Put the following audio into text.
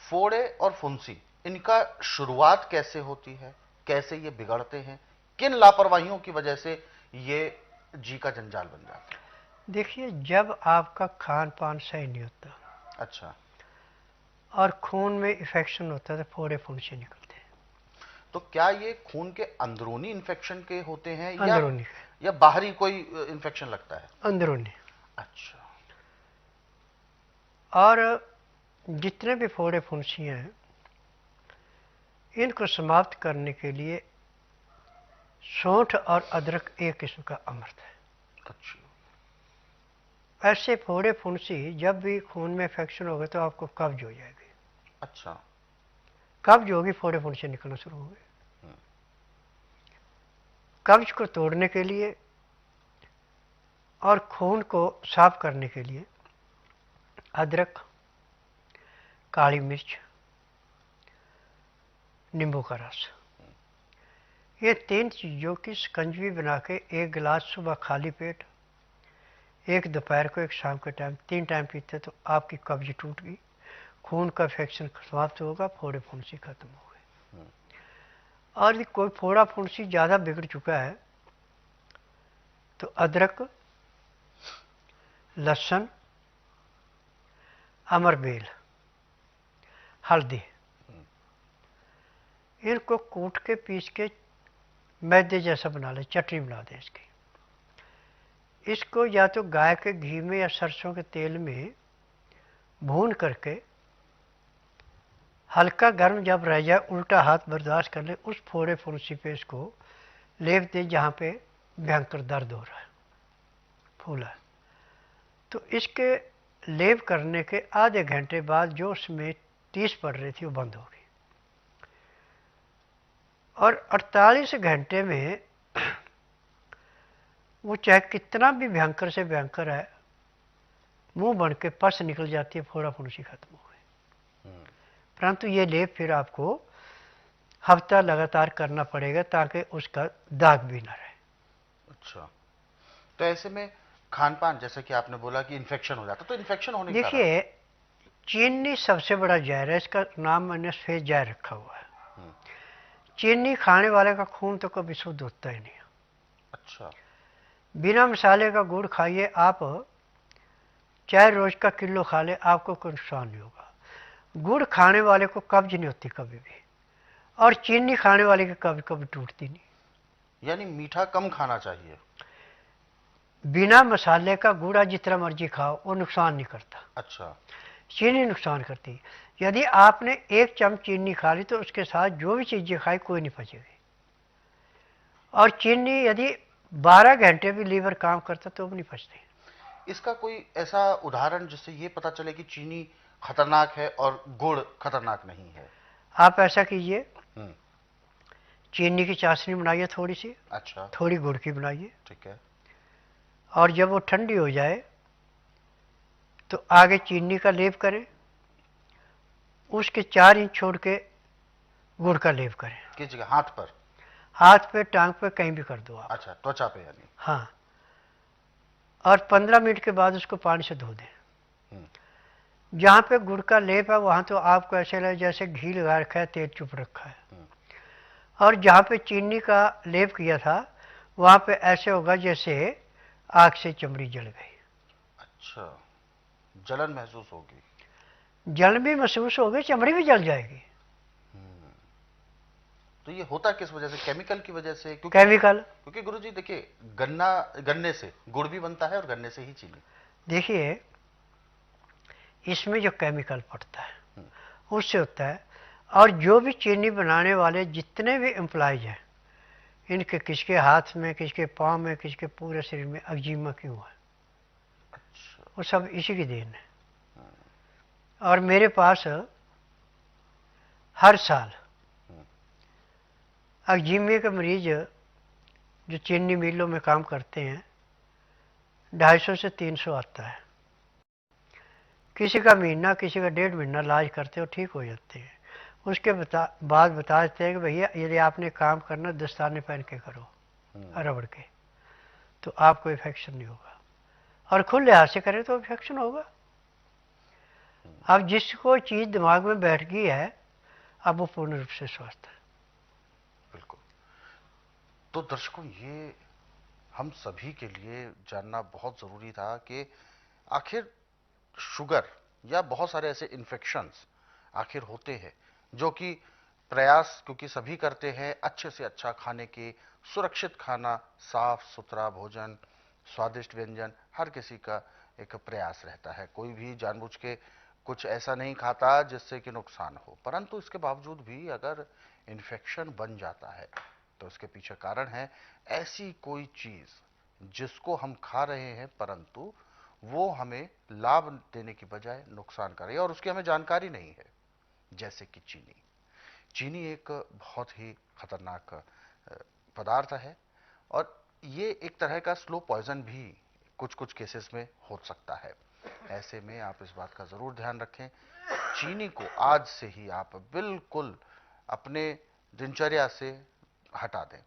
फोड़े और फुंसी, इनका शुरुआत कैसे होती है, कैसे ये बिगड़ते हैं, किन लापरवाहियों की वजह से ये जी का जंजाल बन जाता है? देखिए, जब आपका खान पान सही नहीं होता अच्छा। और खून में इन्फेक्शन होता है तो फोड़े फुंसी निकलते हैं। तो क्या ये खून के अंदरूनी इन्फेक्शन के होते हैं, अंदरूनी या बाहरी कोई इन्फेक्शन लगता है? अंदरूनी। अच्छा। और जितने भी फोड़े फुंसी हैं, इनको समाप्त करने के लिए सौंठ और अदरक एक किस्म का अमृत है। अच्छा। ऐसे फोड़े फुंसी जब भी खून में इन्फेक्शन होगा तो आपको कब्ज हो जाएगी। अच्छा। कब्ज होगी, फोड़े फुंसी निकलना शुरू हो गए। कब्ज को तोड़ने के लिए और खून को साफ करने के लिए अदरक, काली मिर्च, नींबू का रस, ये 3 चीज़ों की शिकंजवी बना के 1 गिलास सुबह खाली पेट, एक दोपहर को, एक शाम के टाइम, 3 टाइम पीते तो आपकी कब्ज टूट गई, खून का इन्फेक्शन समाप्त होगा, फोड़े फुंसी खत्म हो गए। और यदि कोई फोड़ा फुंसी ज़्यादा बिगड़ चुका है तो अदरक, लहसुन, अमरबेल, हल्दी, इनको कूट के पीस के मैदे जैसा बना ले, चटनी बना दें इसकी। इसको या तो गाय के घी में या सरसों के तेल में भून करके हल्का गर्म जब रह जाए, उल्टा हाथ बर्दाश्त कर ले, उस फोड़े फुंसी पे इसको लेप दे जहाँ पे भयंकर दर्द हो रहा है, फूला है। तो इसके लेप करने के आधे घंटे बाद जो उसमें टीस पड़ रही थी वो बंद हो गई। और 48 घंटे में वो चाहे कितना भी भयंकर से भयंकर है, मुंह बन के पस निकल जाती है, फोड़ा फुंसी खत्म हो गई। परंतु ये लेप फिर आपको हफ्ता लगातार करना पड़ेगा ताकि उसका दाग भी ना रहे। अच्छा। तो ऐसे में खान पान, जैसे कि आपने बोला कि इन्फेक्शन हो जाता, तो इन्फेक्शन होने के कारण? देखिए, चीनी सबसे बड़ा जहर है, इसका नाम मैंने सफेद जहर रखा हुआ है। चीनी खाने वाले का खून तो कभी शुद्ध होता ही नहीं। अच्छा। बिना मसाले का गुड़ खाइए आप, चाहे रोज का किलो खा ले, आपको कोई नुकसान नहीं होगा। गुड़ खाने वाले को कब्ज नहीं होती कभी भी, और चीनी खाने वाले की कभी कभी टूटती नहीं। यानी मीठा कम खाना चाहिए? बिना मसाले का गुड़ जितना मर्जी खाओ, वो नुकसान नहीं करता। अच्छा। चीनी नुकसान करती है। यदि आपने 1 चम्मच चीनी खा ली तो उसके साथ जो भी चीज़ें खाई कोई नहीं पचेगी। और चीनी यदि 12 घंटे भी लीवर काम करता तो भी नहीं पचती। इसका कोई ऐसा उदाहरण जिससे ये पता चले कि चीनी खतरनाक है और गुड़ खतरनाक नहीं है? आप ऐसा कीजिए, हम्म। चीनी की चाशनी बनाइए थोड़ी सी, अच्छा। थोड़ी गुड़ की बनाइए, ठीक है। और जब वो ठंडी हो जाए तो आगे चीनी का लेप करें, उसके 4 इंच छोड़ के गुड़ का लेप करें। किस जगह, हाथ पर? हाथ पे, टांग पे, कहीं भी कर दो आप। अच्छा, त्वचा पे यानी? हाँ, और 15 मिनट के बाद उसको पानी से धो दें। हम्म। जहाँ पे गुड़ का लेप है वहाँ तो आपको ऐसे लगे जैसे घी लगा रखा है, तेल चुप रखा है। और जहाँ पे चीनी का लेप किया था वहाँ पे ऐसे होगा जैसे आग से चमड़ी जल गई। अच्छा, जलन महसूस होगी? जलन भी महसूस होगी, चमड़ी भी जल जाएगी। तो ये होता किस वजह से, केमिकल की वजह से? क्योंकि केमिकल। क्योंकि गुरुजी देखिए, गन्ना, गन्ने से गुड़ भी बनता है और गन्ने से ही चीनी। देखिए, इसमें जो केमिकल पड़ता है उससे होता है। और जो भी चीनी बनाने वाले जितने भी एम्प्लॉयज हैं, इनके किसके हाथ में, किसके पाँव में, किसके पूरे शरीर में एक्जिमा क्यों है, अच्छा। वो सब इसी की देन है। और मेरे पास हर साल एक्जिमा के मरीज जो चीनी मिलों में काम करते हैं 250 से 300 आता है। किसी का महीना, किसी का 1.5 महीना इलाज करते हो, ठीक हो जाते हैं। उसके बाद बता देते हैं कि भैया यदि आपने काम करना दस्ताने पहन के करो, रबड़ के, तो आपको इन्फेक्शन नहीं होगा। और खुले हाथ से करें तो इन्फेक्शन होगा। अब जिसको चीज दिमाग में बैठ गई है, अब वो पूर्ण रूप से स्वस्थ है। बिल्कुल। तो दर्शकों, ये हम सभी के लिए जानना बहुत जरूरी था कि आखिर शुगर या बहुत सारे ऐसे इन्फेक्शंस आखिर होते हैं जो कि प्रयास क्योंकि सभी करते हैं अच्छे से अच्छा खाने के, सुरक्षित खाना, साफ सुथरा भोजन, स्वादिष्ट व्यंजन, हर किसी का एक प्रयास रहता है। कोई भी जानबूझ के कुछ ऐसा नहीं खाता जिससे कि नुकसान हो, परंतु इसके बावजूद भी अगर इन्फेक्शन बन जाता है तो इसके पीछे कारण है ऐसी कोई चीज जिसको हम खा रहे हैं परंतु वो हमें लाभ देने की बजाय नुकसान कर रही है और उसकी हमें जानकारी नहीं है। जैसे कि चीनी। चीनी एक बहुत ही खतरनाक पदार्थ है और ये एक तरह का स्लो पॉइजन भी कुछ कुछ केसेस में हो सकता है। ऐसे में आप इस बात का जरूर ध्यान रखें, चीनी को आज से ही आप बिल्कुल अपने दिनचर्या से हटा दें।